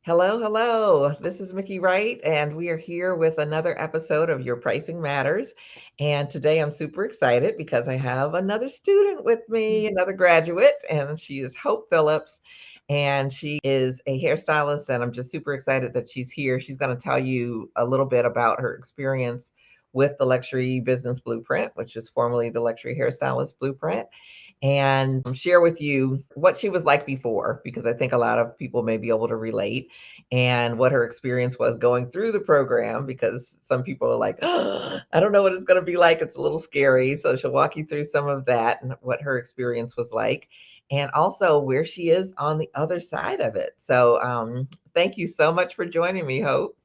Hello, hello. This is Miki Wright, and we are here with another episode of Your Pricing Matters. And today I'm super excited because I have another student with me, another graduate, and she is Hope Phillips. And she is a hairstylist, and I'm just super excited that she's here. She's going to tell you a little bit about her experience with the Luxury Business Blueprint, which is formerly the Luxury Hairstylist Blueprint, and share with you what she was like before, because I think a lot of people may be able to relate, and what her experience was going through the program, because some people are like, oh, I don't know what it's going to be like. It's a little scary. So she'll walk you through some of that and what her experience was like, and also where she is on the other side of it. So thank you so much for joining me, Hope.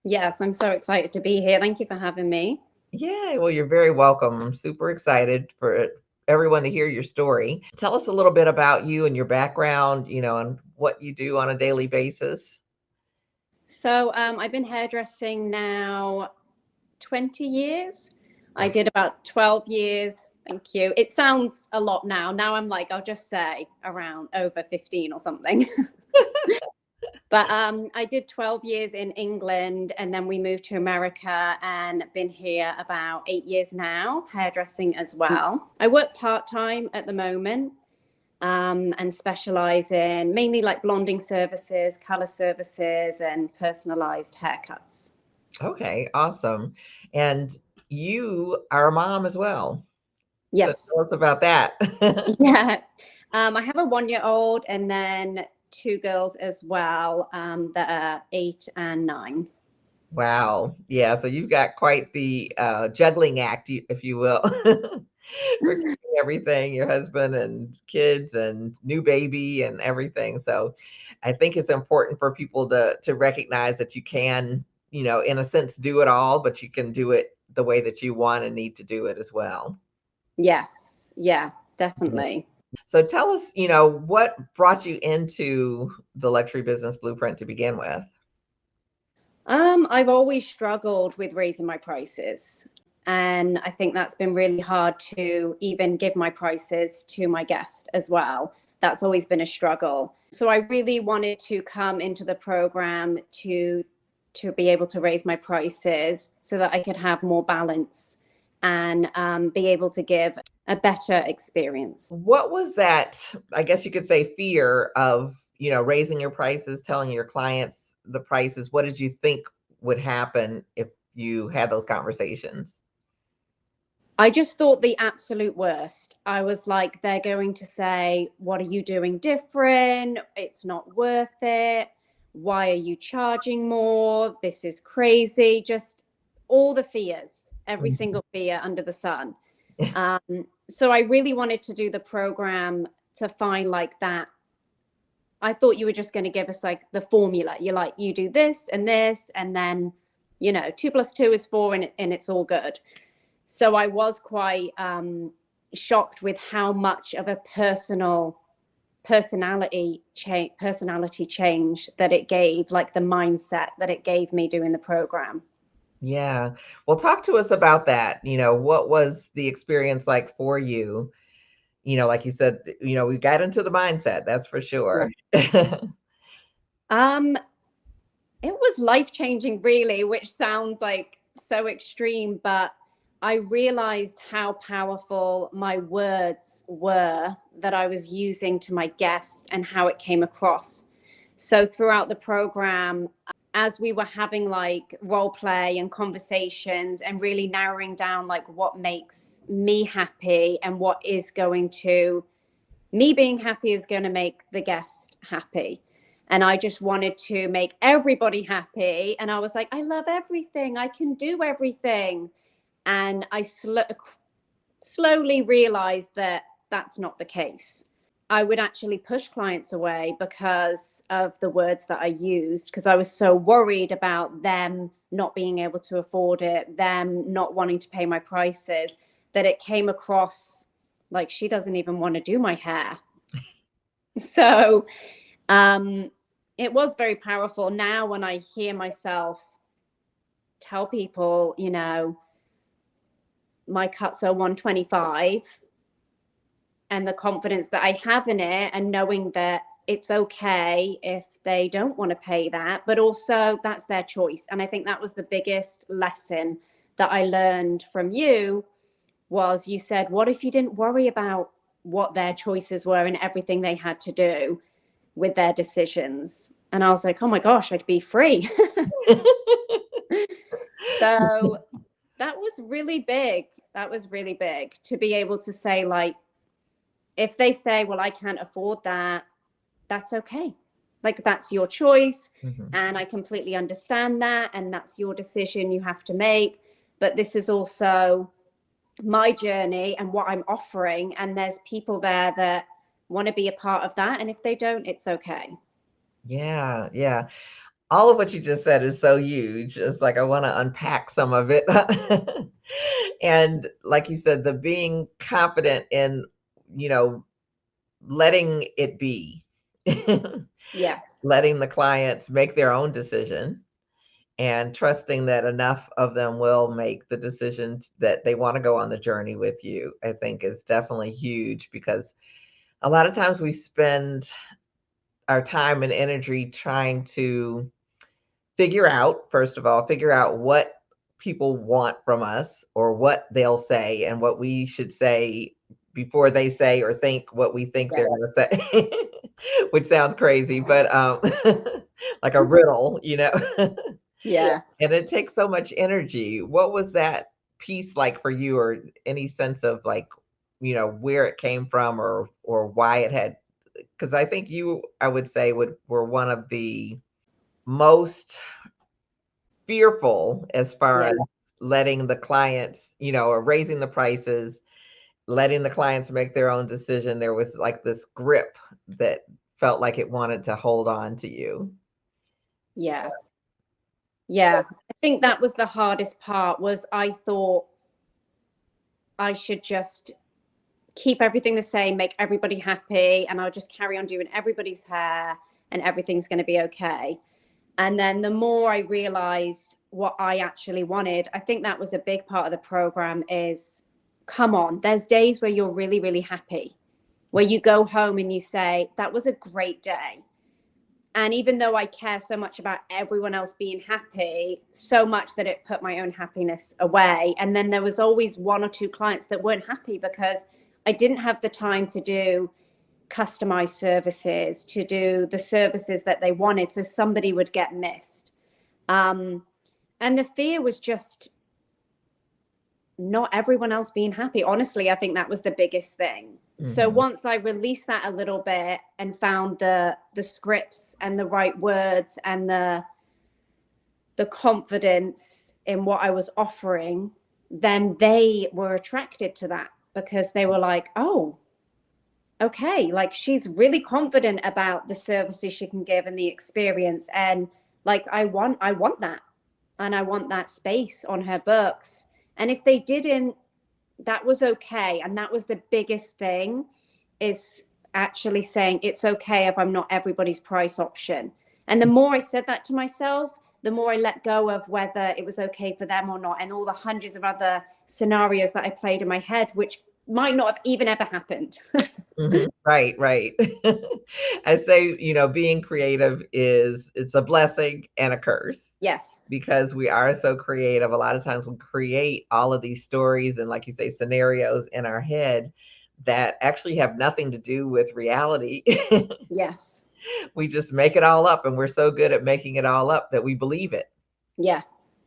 Yes, I'm so excited to be here. Thank you for having me. Yeah, well, you're very welcome. I'm super excited for everyone to hear your story. Tell us a little bit about you and your background, and what you do on a daily basis. So, I've been hairdressing now 20 years. I did about 12 years. Thank you. It sounds a lot now. Now I'm like, I'll just say around over 15 or something. But I did 12 years in England and then we moved to America and been here about 8 years now, hairdressing as well. I work part-time at the moment. And specialize in mainly like blonding services, color services, and personalized haircuts. Okay, awesome. And you are a mom as well. So Yes. tell us about that. Yes. I have a 1 year old and then two girls as well that are 8 and 9. Wow. Yeah, so you've got quite the juggling act, if you will, for keeping everything, your husband and kids and new baby and everything. So I think it's important for people to recognize that you can, in a sense, do it all, but you can do it the way that you want and need to do it as well. Yes. Yeah, Yeah. definitely. So tell us, what brought you into the Luxury Business Blueprint to begin with? I've always struggled with raising my prices. And I think that's been really hard to even give my prices to my guest as well. That's always been a struggle. So I really wanted to come into the program to be able to raise my prices so that I could have more balance and be able to give a better experience. What was that, I guess you could say, fear of, raising your prices, telling your clients the prices? What did you think would happen if you had those conversations? I just thought the absolute worst. I was like, they're going to say, what are you doing different? It's not worth it. Why are you charging more? This is crazy. Just all the fears, every Mhm. single fear under the sun. So I really wanted to do the program to find like that. I thought you were just going to give us like the formula. You're like, you do this, and then, 2 plus 2 is 4, and it's all good. So I was quite shocked with how much of a personality change that it gave, like the mindset that it gave me doing the program. Yeah. Well, talk to us about that. What was the experience like for you? Like you said, we got into the mindset, that's for Yeah. sure. Um, it was life changing, really, which sounds like so extreme, but I realized how powerful my words were that I was using to my guest and how it came across. So throughout the program, as we were having like role play and conversations and really narrowing down like what makes me happy and what is going to me being happy is going to make the guest happy. And I just wanted to make everybody happy. And I was like, I love everything. I can do everything. And I slowly realized that that's not the case. I would actually push clients away because of the words that I used, because I was so worried about them not being able to afford it, them not wanting to pay my prices, that it came across like she doesn't even want to do my hair. So um, it was very powerful. Now, when I hear myself tell people, my cuts are 125, and the confidence that I have in it, and knowing that it's okay if they don't want to pay that, but also that's their choice. And I think that was the biggest lesson that I learned from you was you said, what if you didn't worry about what their choices were and everything they had to do with their decisions? And I was like, oh my gosh, I'd be free. So that was really big. That was really big to be able to say, like, if they say, well, I can't afford that, that's okay. Like, that's your choice. Mm-hmm. And I completely understand that. And that's your decision you have to make. But this is also my journey and what I'm offering. And there's people there that want to be a part of that. And if they don't, it's okay. Yeah, yeah. All of what you just said is so huge. It's like I want to unpack some of it. And like you said, the being confident in, you know, letting it be, Yes. letting the clients make their own decision and trusting that enough of them will make the decisions that they want to go on the journey with you, I think is definitely huge because a lot of times we spend our time and energy trying to figure out, first of all, figure out what people want from us or what they'll say and what we should say before they say or think what we think Yeah. they're going to say, which sounds crazy, but like a riddle, you know? Yeah. And it takes so much energy. What was that piece like for you, or any sense of like, you know, where it came from or why it had? Because I think you, I would say, were one of the most fearful as far Yeah. as letting the clients, you know, or raising the prices, letting the clients make their own decision. There was like this grip that felt like it wanted to hold on to you. Yeah. Yeah. I think that was the hardest part was I thought I should just keep everything the same, make everybody happy, and I'll just carry on doing everybody's hair and everything's going to be okay. And then the more I realized what I actually wanted, I think that was a big part of the program is come on, there's days where you're really, really happy, where you go home and you say, that was a great day. And even though I care so much about everyone else being happy, so much that it put my own happiness away. And then there was always one or two clients that weren't happy because I didn't have the time to do customized services, to do the services that they wanted. So somebody would get missed. And the fear was just not everyone else being happy. Honestly, I think that was the biggest thing. So Mhm. once I released that a little bit and found the scripts and the right words and the confidence in what I was offering, then they were attracted to that because they were like, oh, okay, like she's really confident about the services she can give and the experience. And like I want that. And I want that space on her books. And if they didn't, that was okay. And that was the biggest thing is actually saying it's okay if I'm not everybody's price option. And the more I said that to myself, the more I let go of whether it was okay for them or not, and all the hundreds of other scenarios that I played in my head, which might not have even ever happened. Mhm. Right, right. I say, you know, being creative it's a blessing and a curse Yes. because we are so creative. A lot of times we create all of these stories and like you say, scenarios in our head that actually have nothing to do with reality. Yes. We just make it all up and we're so good at making it all up that we believe it. Yeah.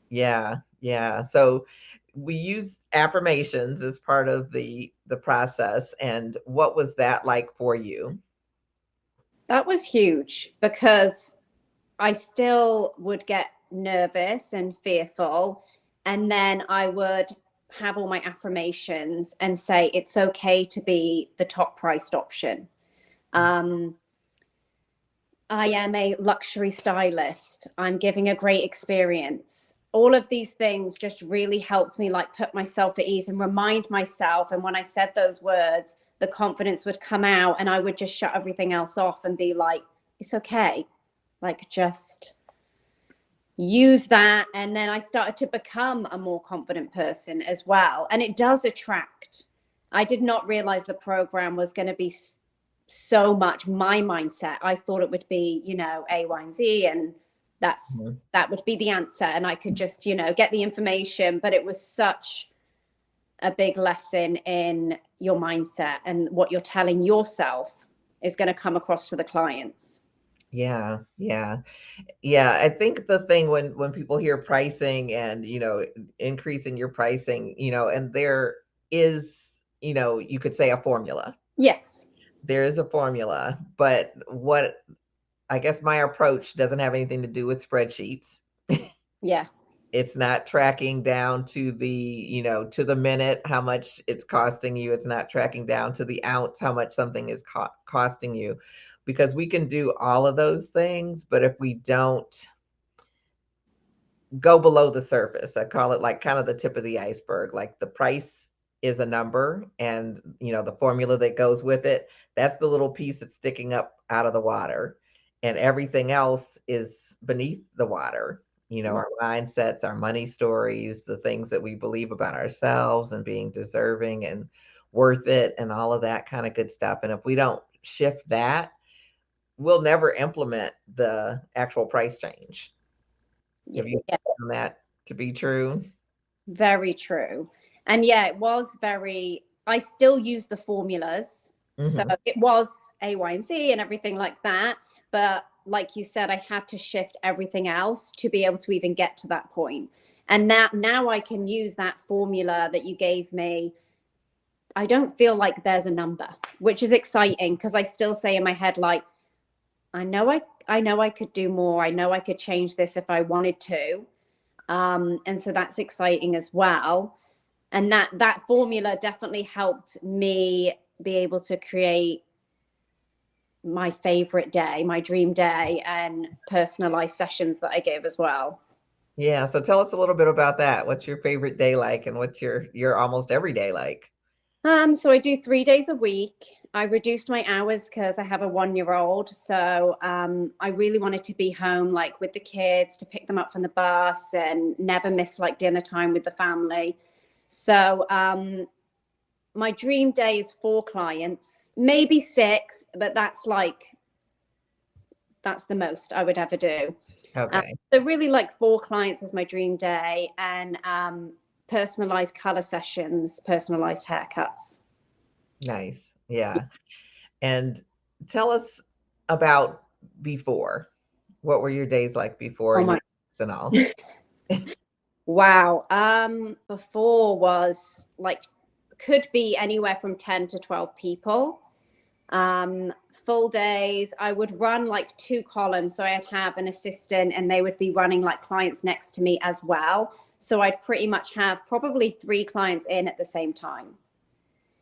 Yeah, yeah. So we use affirmations as part of the process. And what was that like for you? That was huge because I still would get nervous and fearful. And then I would have all my affirmations and say, it's okay to be the top priced option. Um, I am a luxury stylist. I'm giving a great experience. All of these things just really helped me like put myself at ease and remind myself. And when I said those words, the confidence would come out and I would just shut everything else off and be like, it's okay. Like just use that. And then I started to become a more confident person as well. And it does attract. I did not realize the program was going to be so much my mindset. I thought it would be, A, Y, and Z, and Mhm. that would be the answer. And I could just, get the information. But it was such a big lesson in your mindset, and what you're telling yourself is going to come across to the clients. Yeah, yeah. Yeah, I think the thing when people hear pricing and, increasing your pricing, and there is, you could say a formula. Yes. There is a formula, but what I guess my approach doesn't have anything to do with spreadsheets. Yeah. It's not tracking down to the, to the minute how much it's costing you. It's not tracking down to the ounce how much something is costing you, because we can do all of those things, but if we don't go below the surface, I call it like kind of the tip of the iceberg. Like the price is a number, and the formula that goes with it, that's the little piece that's sticking up out of the water, and everything else is beneath the water. Our mindsets, our money stories, the things that we believe about ourselves and being deserving and worth it, and all of that kind of good stuff. And if we don't shift that, we'll never implement the actual price change. Yeah. Have you Yeah. found that to be true? Very true. And yeah, it was very, I still use the formulas. So Mhm. it was A, Y, and Z and everything like that. But like you said, I had to shift everything else to be able to even get to that point. And now I can use that formula that you gave me. I don't feel like there's a number, which is exciting, because I still say in my head, like, I know I could do more. I know I could change this if I wanted to. And so that's exciting as well. And that formula definitely helped me be able to create my favorite day, my dream day, and personalized sessions that I give as well. Yeah, so tell us a little bit about that. What's your favorite day like, and what's your almost every day like? So I do 3 days a week. I reduced my hours because I have a 1 year old. So I really wanted to be home, like with the kids, to pick them up from the bus and never miss like dinner time with the family. So my dream day is 4 clients, maybe 6, but that's the most I would ever do. Um, Okay. so really like 4 clients is my dream day, and personalized color sessions, personalized haircuts. Nice. Yeah. And tell us about before. What were your days like before, Oh and your my, weeks and all? wow. Before was like, could be anywhere from 10 to 12 people. Um, Full days, I would run like 2 columns. So I'd have an assistant, and they would be running like clients next to me as well. So I'd pretty much have probably 3 clients in at the same time.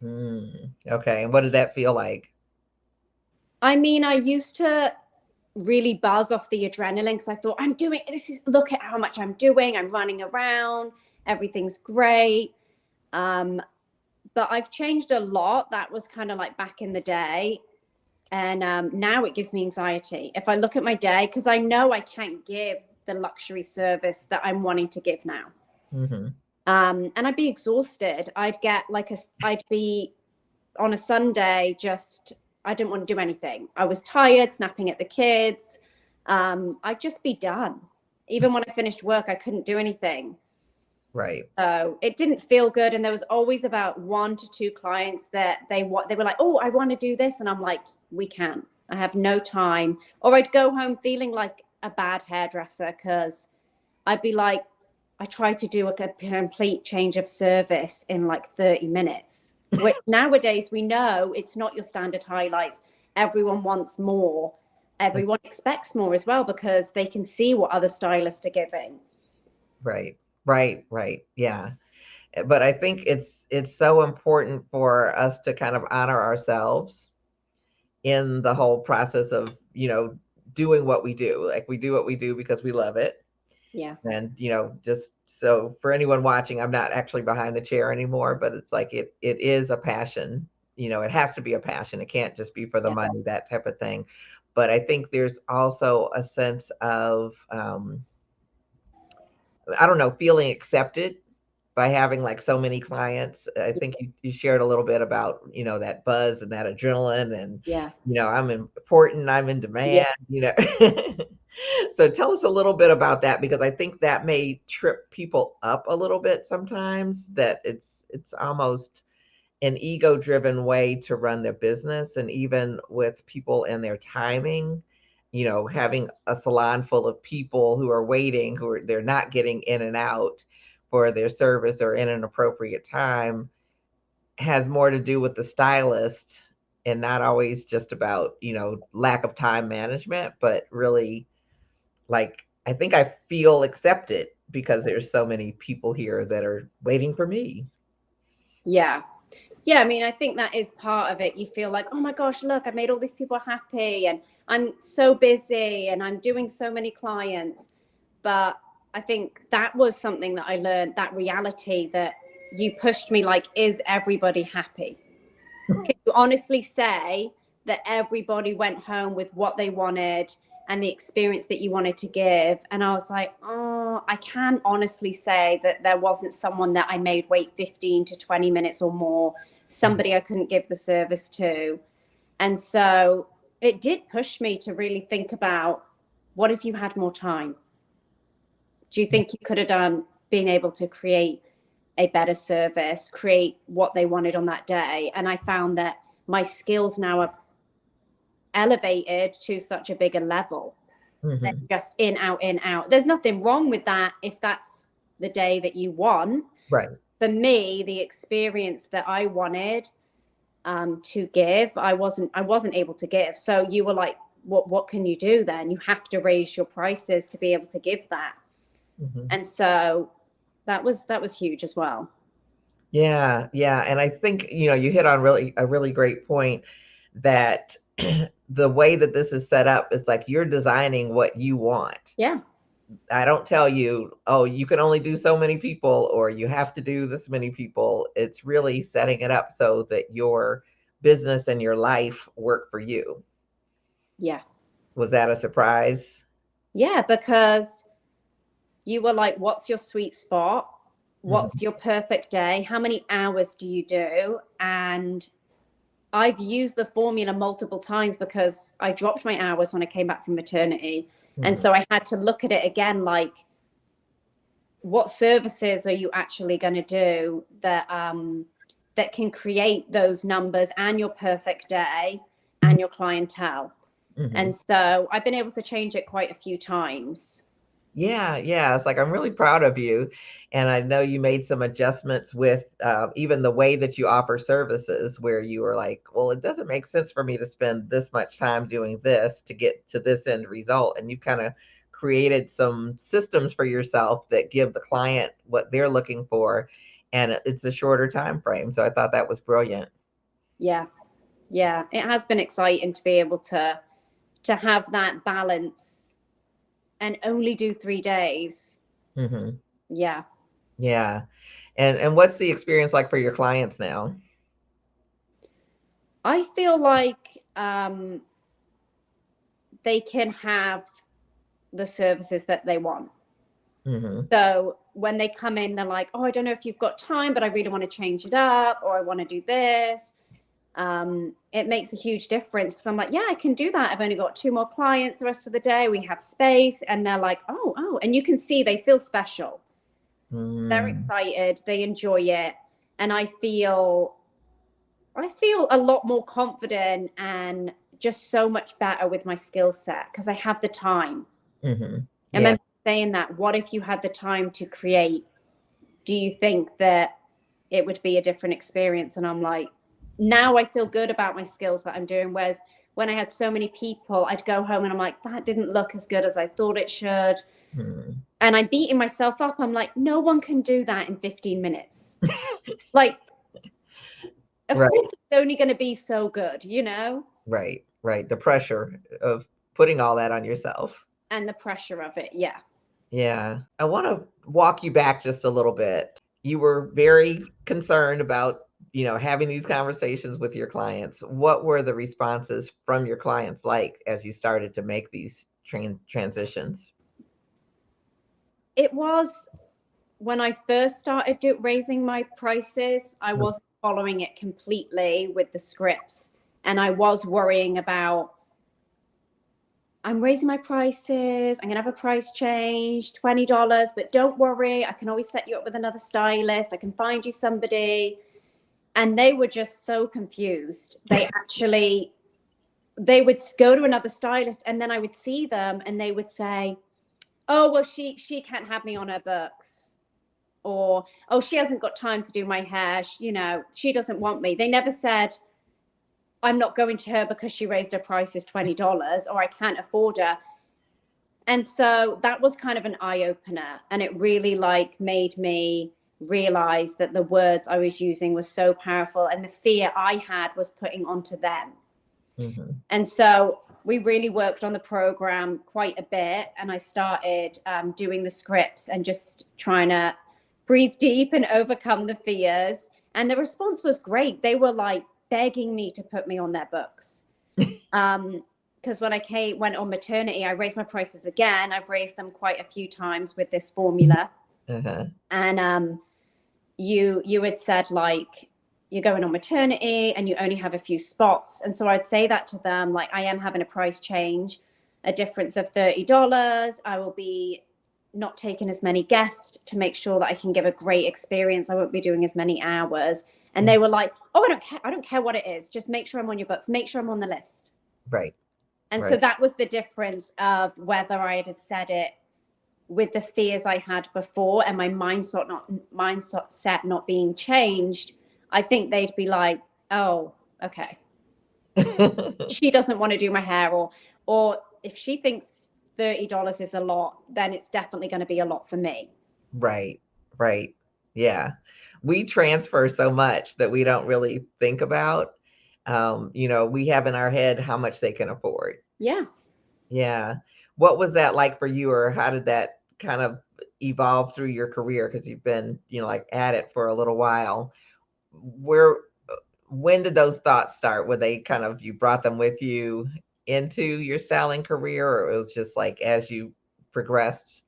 Okay. And what did that feel like? I mean, I used to really buzz off the adrenaline, because I thought, I'm doing this, is look at how much I'm doing. I'm running around, everything's great. Um, but I've changed a lot. That was kind of like back in the day. And now it gives me anxiety if I look at my day, because I know I can't give the luxury service that I'm wanting to give now. Hmm. And I'd be exhausted. I'd be on a Sunday, just, I didn't want to do anything. I was tired, snapping at the kids. I'd just be done. Even when I finished work, I couldn't do anything. Right. So it didn't feel good. And there was always about 1 to 2 clients that they were like, oh, I want to do this. And I'm like, we can't. I have no time. Or I'd go home feeling like a bad hairdresser, because I'd be like, I tried to do a complete change of service in like 30 minutes, which nowadays we know it's not your standard highlights. Everyone wants more. Everyone expects more as well, because they can see what other stylists are giving. Right. Right. Right. Yeah. But I think it's so important for us to kind of honor ourselves in the whole process of, doing what we do. Like we do what we do because we love it. Yeah. And, just so for anyone watching, I'm not actually behind the chair anymore, but it's like it is a passion. It has to be a passion. It can't just be for the Yeah. money, that type of thing. But I think there's also a sense of I don't know, feeling accepted by having like so many clients. I think you shared a little bit about, that buzz and that adrenaline and, Yeah. I'm important, I'm in Yeah. demand. So tell us a little bit about that, because I think that may trip people up a little bit sometimes, that it's almost an ego-driven way to run their business. And even with people and their timing, having a salon full of people who are waiting, they're not getting in and out for their service or in an appropriate time, has more to do with the stylist and not always just about, lack of time management, but really, like, I think I feel accepted because there's so many people here that are waiting for me. Yeah. Yeah, I mean, I think that is part of it. You feel like, oh my gosh, look, I made all these people happy and I'm so busy and I'm doing so many clients. But I think that was something that I learned, that reality that you pushed me like, is everybody happy? Can you honestly say that everybody went home with what they wanted and the experience that you wanted to give? And I was like, oh, I can honestly say that there wasn't someone that I made wait 15 to 20 minutes or more, somebody I couldn't give the service to. And so it did push me to really think about, what if you had more time? Do you think you could have been able to create a better service, create what they wanted on that day? And I found that my skills now are elevated to such a bigger level than Mm-hmm. just in, out, in, out. There's nothing wrong with that if that's the day that you want. Right. For me, the experience that I wanted to give, I wasn't able to give. So you were like, what can you do then? You have to raise your prices to be able to give that. Mm-hmm. And so that was huge as well. Yeah, yeah, and I think, you hit on a really great point, that the way that this is set up, it's like you're designing what you want. Yeah. I don't tell you, oh, you can only do so many people or you have to do this many people. It's really setting it up so that your business and your life work for you. Yeah. Was that a surprise? Yeah, because you were like, what's your sweet spot? Mhm. What's your perfect day? How many hours do you do? And I've used the formula multiple times because I dropped my hours when I came back from maternity. And Mhm. so I had to look at it again, like, what services are you actually going to do that can create those numbers and your perfect day and your clientele? And Mhm. so I've been able to change it quite a few times. Yeah, yeah. It's like, I'm really proud of you. And I know you made some adjustments with even the way that you offer services, where you were like, well, it doesn't make sense for me to spend this much time doing this to get to this end result. And you kind of created some systems for yourself that give the client what they're looking for. And it's a shorter time frame. So I thought that was brilliant. Yeah. Yeah. It has been exciting to be able to have that balance and only do 3 days. Hmm. Yeah. Yeah. And what's the experience like for your clients now? I feel like they can have the services that they want. Hmm. So when they come in, they're like, oh, I don't know if you've got time, but I really want to change it up, or I want to do this. It makes a huge difference because I'm like, yeah, I can do that. I've only got 2 more clients the rest of the day. We have space. And they're like, oh. And you can see they feel special. They're Mm. excited. They enjoy it. And I feel a lot more confident and just so much better with my skill set because I have the time. Hmm. I Yeah. remember saying that, what if you had the time to create? Do you think that it would be a different experience? And I'm like, now I feel good about my skills that I'm doing. Whereas when I had so many people, I'd go home and I'm like, that didn't look as good as I thought it should. Mm. And I'm beating myself up. I'm like, no one can do that in 15 minutes. Like, of Right. course, it's only going to be so good, Right, right. The pressure of putting all that on yourself. and the pressure of it. Yeah. Yeah. I want to walk you back just a little bit. You were very concerned about, having these conversations with your clients. What were the responses from your clients like as you started to make these transitions? It was when I first started raising my prices, I wasn't following it completely with the scripts. And I was worrying about, I'm raising my prices, I'm going to have a price change, $20, but don't worry, I can always set you up with another stylist. I can find you somebody. And they were just so confused. They would go to another stylist, and then I would see them and they would say, oh, well, she can't have me on her books. Or, oh, she hasn't got time to do my hair. She doesn't want me. They never said, I'm not going to her because she raised her prices $20 or I can't afford her. And so that was kind of an eye opener. And it really made me realize that the words I was using were so powerful. And the fear I had was putting onto them. Mm-hmm. And so we really worked on the program quite a bit. And I started doing the scripts and just trying to breathe deep and overcome the fears. And the response was great. They were begging me to put me on their books. Because when I went on maternity, I raised my prices again. I've raised them quite a few times with this formula. Uh-huh. And you had said you're going on maternity and you only have a few spots. And so I'd say that to them, I am having a price change, a difference of $30. I will be not taking as many guests to make sure that I can give a great experience. I won't be doing as many hours. And they were like, oh, I don't care. I don't care what it is. Just make sure I'm on your books. Make sure I'm on the list. Right. And so that was the difference of whether I had said it with the fears I had before and my mindset not being changed. I think they'd be like, oh, okay. She doesn't want to do my hair, or if she thinks $30 is a lot, then it's definitely going to be a lot for me. Right. Yeah. We transfer so much that we don't really think about. We have in our head how much they can afford. Yeah. What was that like for you, or how did that kind of evolve through your career? Because you've been, at it for a little while. When did those thoughts start? Were they kind of, you brought them with you into your styling career, or it was just as you progressed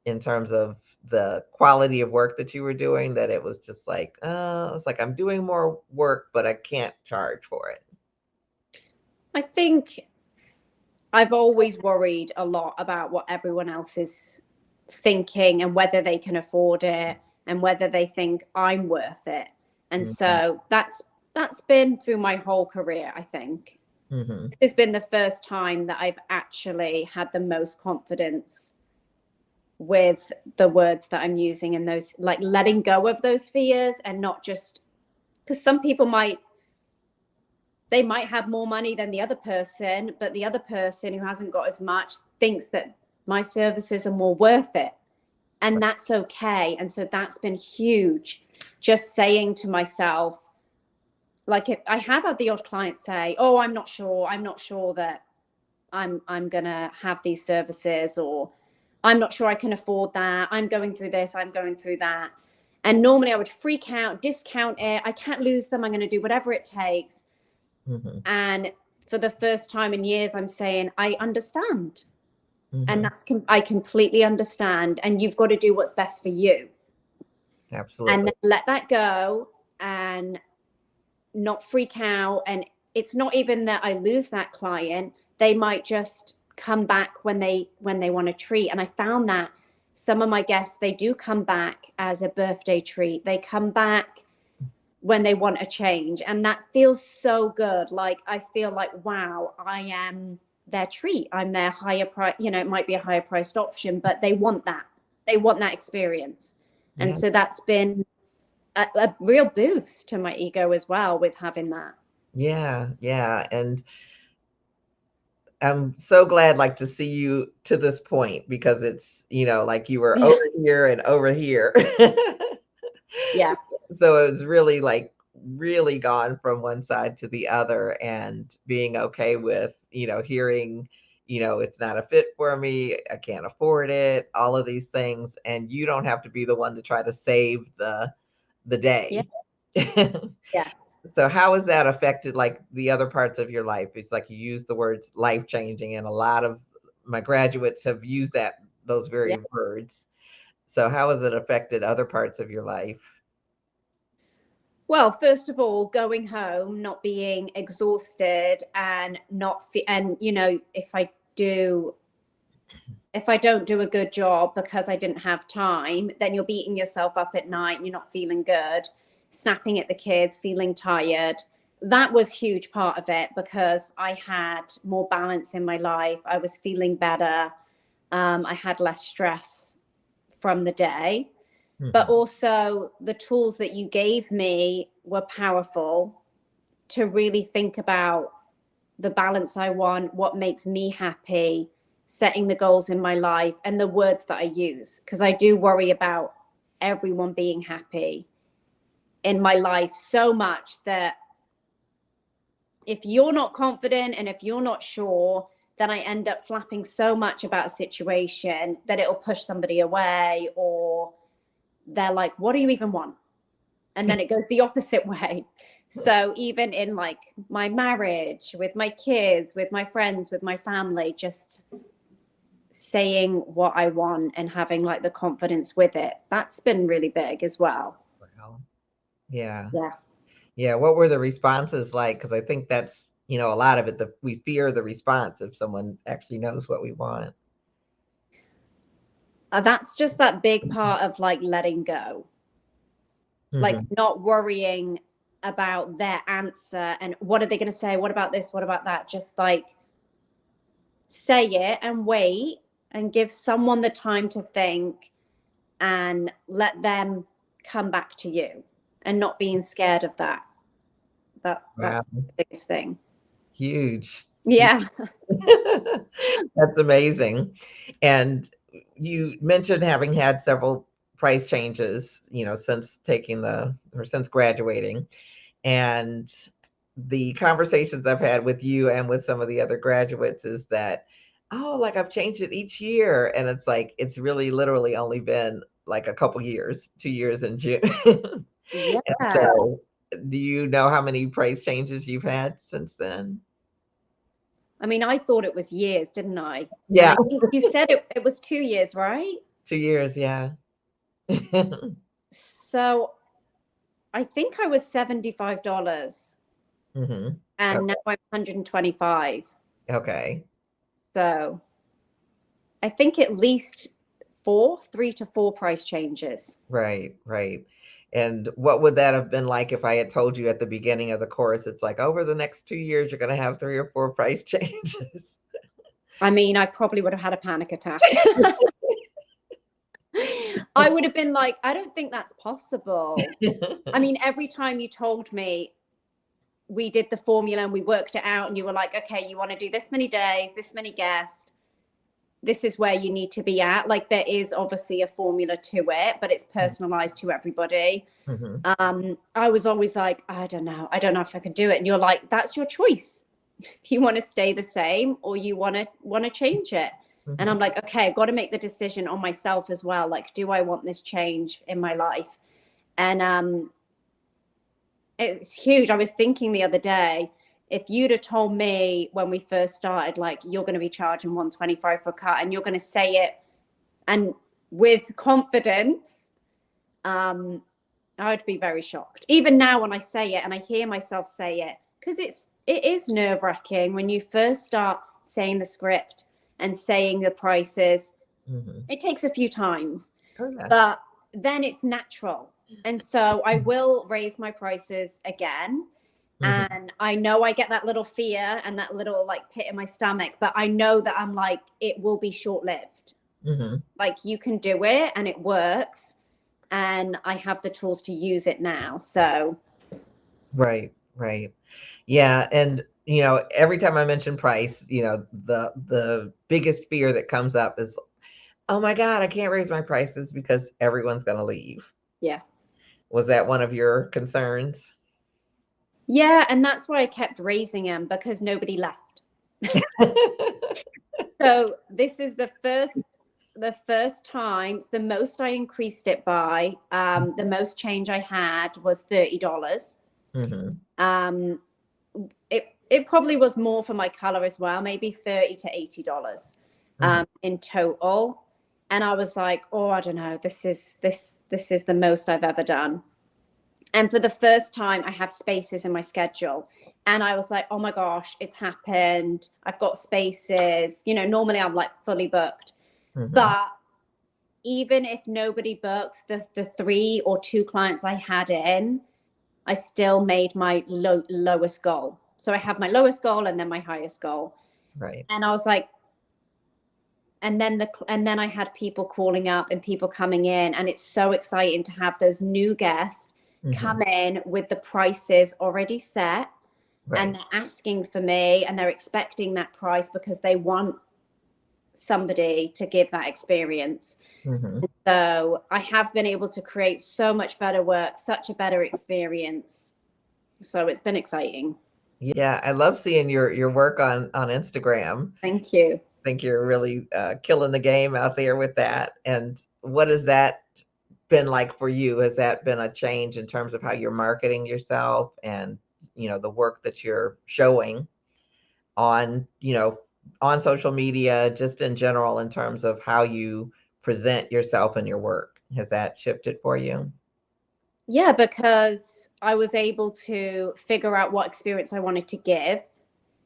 in terms of the quality of work that you were doing, that it was just it's I'm doing more work, but I can't charge for it? I think I've always worried a lot about what everyone else is thinking and whether they can afford it and whether they think I'm worth it. And so that's been through my whole career, I think. This has been the first time that I've actually had the most confidence with the words that I'm using, and those letting go of those fears, and not just because some people might have more money than the other person, but the other person who hasn't got as much thinks that my services are more worth it. And that's okay. And so that's been huge. Just saying to myself, if I have had the odd client say, oh, I'm not sure that I'm going to have these services, or I'm not sure I can afford that. I'm going through this, I'm going through that. And normally I would freak out, discount it. I can't lose them. I'm going to do whatever it takes. And for the first time in years, I'm saying, I understand. And I completely understand. And you've got to do what's best for you. Absolutely. And then let that go and not freak out. And it's not even that I lose that client. They might just come back when they want a treat. And I found that some of my guests, they do come back as a birthday treat. They come back when they want a change, and that feels so good. I feel wow, I am their treat. I'm their higher price, it might be a higher priced option, but they want that experience. And so that's been a real boost to my ego as well with having that. Yeah. And I'm so glad to see you to this point, because it's, you were over here and over here. Yeah. So it was really really gone from one side to the other, and being okay with, hearing, it's not a fit for me, I can't afford it, all of these things. And you don't have to be the one to try to save the day. Yeah. So how has that affected the other parts of your life? It's you use the words life changing, and a lot of my graduates have used those very words. So how has it affected other parts of your life? Well, first of all, going home, not being exhausted and and if I don't do a good job because I didn't have time, then you're beating yourself up at night, you're not feeling good, snapping at the kids, feeling tired. That was a huge part of it because I had more balance in my life. I was feeling better. I had less stress from the day. But also, the tools that you gave me were powerful to really think about the balance I want, what makes me happy, setting the goals in my life, and the words that I use. Because I do worry about everyone being happy in my life so much that if you're not confident and if you're not sure, then I end up flapping so much about a situation that it'll push somebody away, or they're like, what do you even want? And then it goes the opposite way. So even in like my marriage, with my kids, with my friends, with my family, just saying what I want and having like the confidence with it, that's been really big as well. Wow. Yeah. Yeah. Yeah. What were the responses like? Because I think that's, a lot of it, we fear the response if someone actually knows what we want. That's just that big part of like letting go, like Hmm. not worrying about their answer and what are they going to say? What about this? What about that? Just like say it and wait and give someone the time to think and let them come back to you and not being scared of that. That's Wow. the biggest thing. Huge. Yeah. That's amazing. And you mentioned having had several price changes, since graduating. And the conversations I've had with you and with some of the other graduates is that, oh, like I've changed it each year. And it's like, it's really literally only been like a couple years, 2 years in June. Yeah. So, do you know how many price changes you've had since then? I mean, I thought it was years, didn't I? And Yeah, I think you said it was 2 years, right? 2 years. Yeah. So I think I was $75 Hmm. and now I'm 125. Okay. So I think at least 3 to 4 price changes. Right. Right. And what would that have been like if I had told you at the beginning of the course, it's like over the next 2 years, you're going to have 3 or 4 price changes? I mean, I probably would have had a panic attack. I would have been like, I don't think that's possible. I mean, every time you told me we did the formula and we worked it out, and you were like, okay, you want to do this many days, this many guests, this is where you need to be at. Like, there is obviously a formula to it, but it's personalized to everybody. Hmm. I was always like, I don't know if I could do it. And you're like, that's your choice. If you want to stay the same or you want to change it. And Hmm. I'm like, okay, I've got to make the decision on myself as well. Like, do I want this change in my life? And it's huge. I was thinking the other day, if you'd have told me when we first started, like, you're going to be charging 125 for a cut and you're going to say it and with confidence, I would be very shocked. Even now when I say it and I hear myself say it, because it is nerve-wracking when you first start saying the script and saying the prices. Hmm. It takes a few times, Oh, yeah. but then it's natural. And so I will raise my prices again. Hmm. And I know I get that little fear and that little like pit in my stomach, but I know that I'm like, it will be short-lived. Hmm. Like, you can do it and it works. And I have the tools to use it now. So Right. Right. Yeah. And, every time I mention price, the biggest fear that comes up is, oh my God, I can't raise my prices because everyone's going to leave. yeah. Was that one of your concerns? Yeah, and that's why I kept raising them, because nobody left. So this is the first time, it's the most I increased it by. The most change I had was $30. Hmm. Um, it probably was more for my color as well, maybe $30 to $80 in total. And I was like, oh, I don't know, this is the most I've ever done. And for the first time, I have spaces in my schedule. And I was like, oh my gosh, it's happened. I've got spaces. You know, normally I'm like fully booked. Mm-hmm. But even if nobody booked the 3 or 2 clients I had in, I still made my lowest goal. So I have my lowest goal and then my highest goal. Right. And I was like, and then I had people calling up and people coming in, and it's so exciting to have those new guests Mm-hmm. come in with the prices already set, and Right. they're asking for me and they're expecting that price because they want somebody to give that experience. Mm-hmm. So I have been able to create so much better work, such a better experience. So it's been exciting. Yeah, I love seeing your work on Instagram. Thank you. I think you're really killing the game out there with that. And what has that been like for you? Has that been a change in terms of how you're marketing yourself and, the work that you're showing on, on social media, just in general, in terms of how you present yourself and your work? Has that shifted for you? Yeah, because I was able to figure out what experience I wanted to give.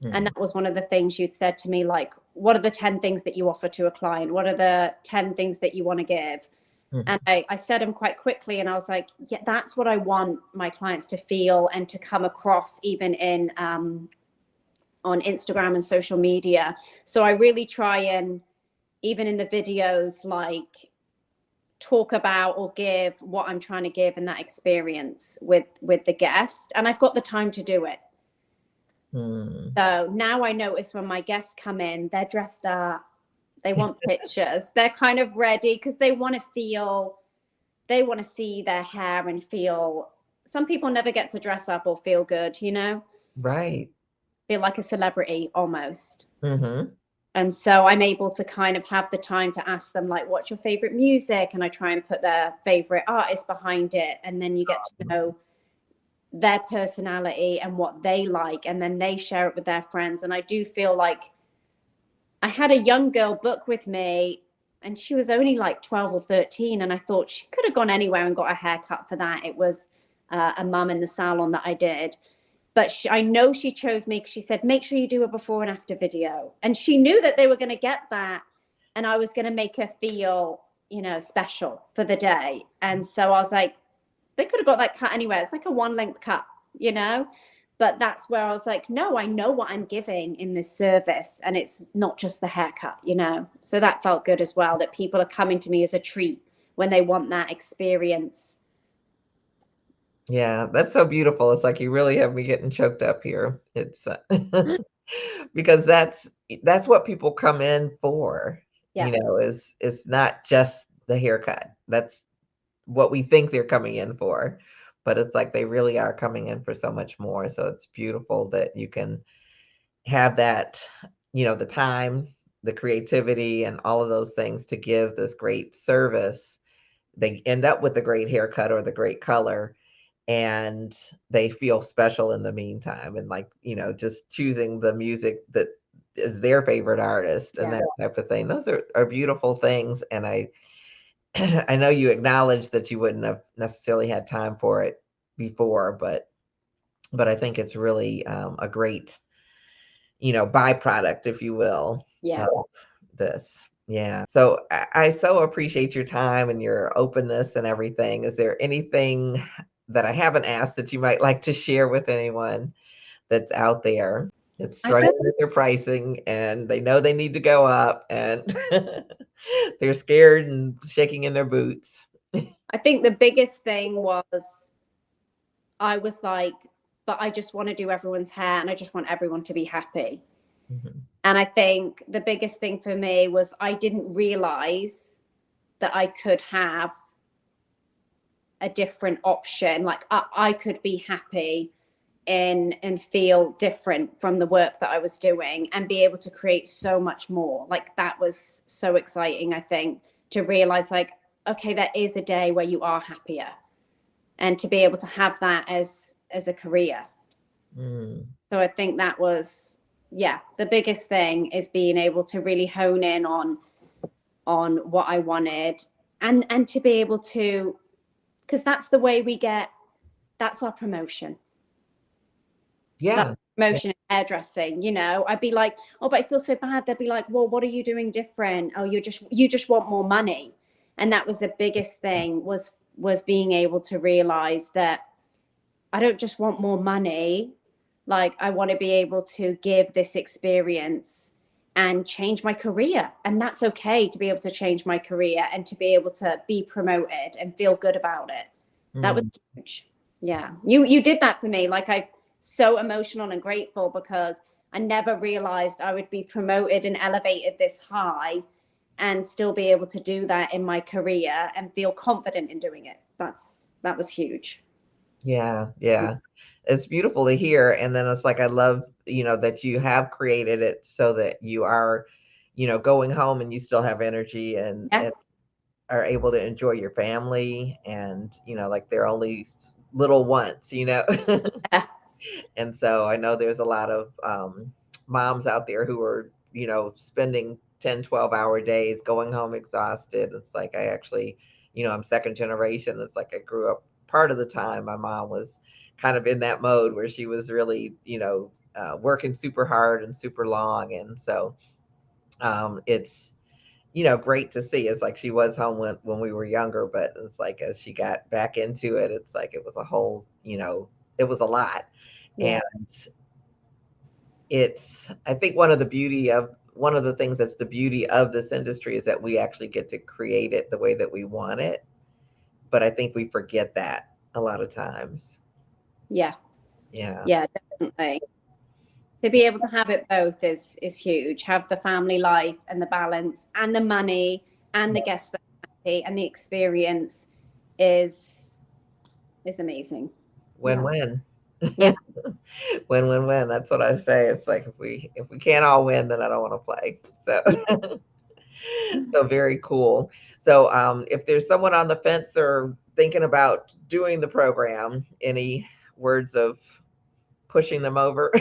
And Mm, that was one of the things you'd said to me, like, what are the 10 things that you offer to a client? What are the 10 things that you want to give? And mhm. I said them quite quickly. And I was like, yeah, that's what I want my clients to feel and to come across, even in on Instagram and social media. So I really try and, even in the videos, like, talk about or give what I'm trying to give in that experience with the guest. And I've got the time to do it. Mm. So now I notice when my guests come in, they're dressed up, they want pictures, they're kind of ready because they want to feel, they want to see their hair and feel. Some people never get to dress up or feel good, you know, Right. feel like a celebrity almost. Hmm. And so I'm able to kind of have the time to ask them, like, what's your favorite music? And I try and put their favorite artist behind it. And then you get to know their personality and what they like. And then they share it with their friends. And I do feel like I had a young girl book with me, and she was only like 12 or 13. And I thought she could have gone anywhere and got a haircut for that. It was a mum in the salon that I did. But I know she chose me because she said, make sure you do a before and after video. And she knew that they were going to get that. And I was going to make her feel, you know, special for the day. And so I was like, they could have got that cut anywhere. It's like a one length cut, you know? But that's where I was like, no, I know what I'm giving in this service. And it's not just the haircut, you know? So that felt good as well, that people are coming to me as a treat when they want that experience. Yeah, that's so beautiful. It's like you really have me getting choked up here. It's because that's what people come in for, Yeah. is not just the haircut. That's what we think they're coming in for, but it's like they really are coming in for so much more. So it's beautiful that you can have that, the time, the creativity, and all of those things to give this great service. They end up with the great haircut or the great color, and they feel special in the meantime. And like, just choosing the music that is their favorite artist and Yeah. that type of thing. Those are beautiful things. And I I know you acknowledged that you wouldn't have necessarily had time for it before, but I think it's really a great, byproduct, if you will, Yeah. of this. Yeah. So I so appreciate your time and your openness and everything. Is there anything that I haven't asked that you might like to share with anyone that's out there that's I struggling don't with their pricing and they know they need to go up and they're scared and shaking in their boots? I think the biggest thing was I was like, but I just want to do everyone's hair and I just want everyone to be happy. Mhm. And I think the biggest thing for me was I didn't realize that I could have a different option. Like I could be happy in and feel different from the work that I was doing and be able to create so much more. Like that was so exciting, I think, to realize like, okay, there is a day where you are happier, and to be able to have that as a career. Mm. So I think that was, yeah, the biggest thing is being able to really hone in on on what I wanted, and to be able to, because that's the way we get, that's our promotion. That's Yeah. promotion in hairdressing, I'd be like, oh, but I feel so bad. They'd be like, well, what are you doing different? Oh, you just want more money. And that was the biggest thing, was being able to realize that I don't just want more money. Like, I want to be able to give this experience and change my career. And that's okay to be able to change my career and to be able to be promoted and feel good about it. That was Mm. huge. Yeah. You did that for me. Like, I so emotional and grateful because I never realized I would be promoted and elevated this high and still be able to do that in my career and feel confident in doing it. That was huge. Yeah, yeah. It's beautiful to hear. And then it's like, I love, that you have created it so that you are, going home and you still have energy Yeah. and are able to enjoy your family and, like they're only little once. Yeah. And so I know there's a lot of moms out there who are, spending 10, 12-hour days going home exhausted. It's like I actually, I'm second generation. It's like I grew up part of the time. My mom was kind of in that mode where she was really, working super hard and super long. And so it's, great to see. It's like she was home when we were younger, but it's like as she got back into it, it's like it was a whole, it was a lot. Yeah. And I think one of the things that's the beauty of this industry is that we actually get to create it the way that we want it. But I think we forget that a lot of times. Yeah. Yeah. Yeah, definitely. To be able to have it both is huge. Have the family life and the balance and the money and the guests that are happy and the experience is is amazing. Win Yeah. win. Yeah. Win win win. That's what I say. It's like if we can't all win, then I don't want to play. Yeah. So so very cool. So if there's someone on the fence or thinking about doing the program, any words of pushing them over?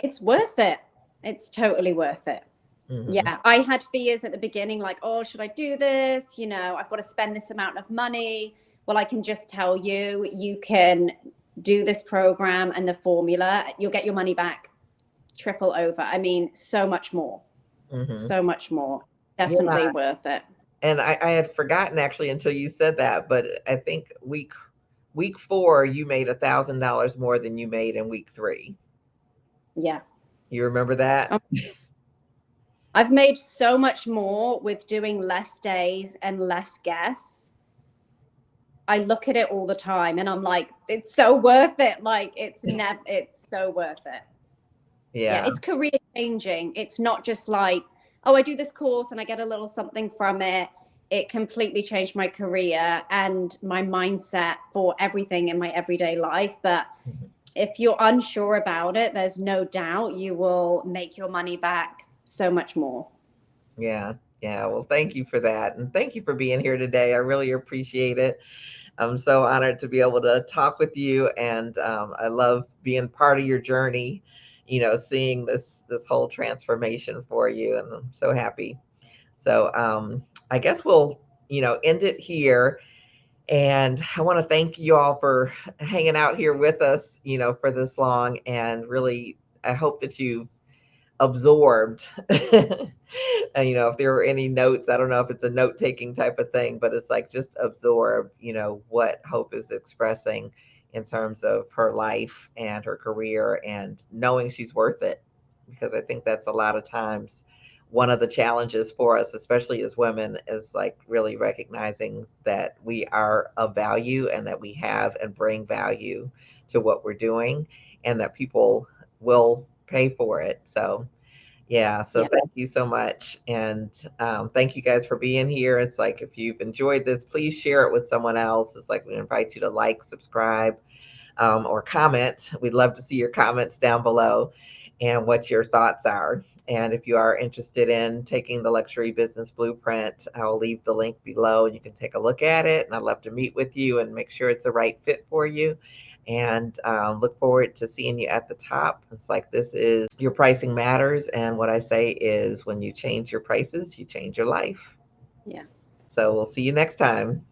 It's worth it. It's totally worth it. Hmm. Yeah, I had fears at the beginning, like, oh, should I do this? I've got to spend this amount of money. Well, I can just tell you, you can do this program and the formula, you'll get your money back triple over. I mean, so much more, Hmm. so much more. Yeah, Definitely worth it. and I had forgotten actually until you said that, but I think week 4 you made $1,000 more than you made in week 3. Yeah. You remember that? Um, I've made so much more with doing less days and less guests. I look at it all the time and I'm like, it's so worth it. Like, it's so worth it. Yeah, Yeah. it's career changing. It's not just like, oh, I do this course and I get a little something from it. It completely changed my career and my mindset for everything in my everyday life. But Mhm. if you're unsure about it, there's no doubt you will make your money back so much more. Yeah. Yeah. Well, thank you for that. And thank you for being here today. I really appreciate it. I'm so honored to be able to talk with you. And I love being part of your journey, seeing this whole transformation for you. And I'm so happy. So I guess we'll, end it here. And I want to thank you all for hanging out here with us, for this long. And really, I hope that you absorbed. And, if there were any notes, I don't know if it's a note taking type of thing, but it's like just absorb, what Hope is expressing in terms of her life and her career and knowing she's worth it. Because I think that's a lot of times one of the challenges for us, especially as women, is like really recognizing that we are of value and that we have and bring value to what we're doing and that people will pay for it. So, yeah, so Yeah. thank you so much. And thank you guys for being here. It's like if you've enjoyed this, please share it with someone else. It's like we invite you to like, subscribe, or comment. We'd love to see your comments down below and what your thoughts are. And if you are interested in taking the Luxury Business Blueprint, I'll leave the link below and you can take a look at it. And I'd love to meet with you and make sure it's the right fit for you. and look forward to seeing you at the top. It's like, this is Your Pricing Matters. And what I say is, when you change your prices, you change your life. Yeah. So we'll see you next time.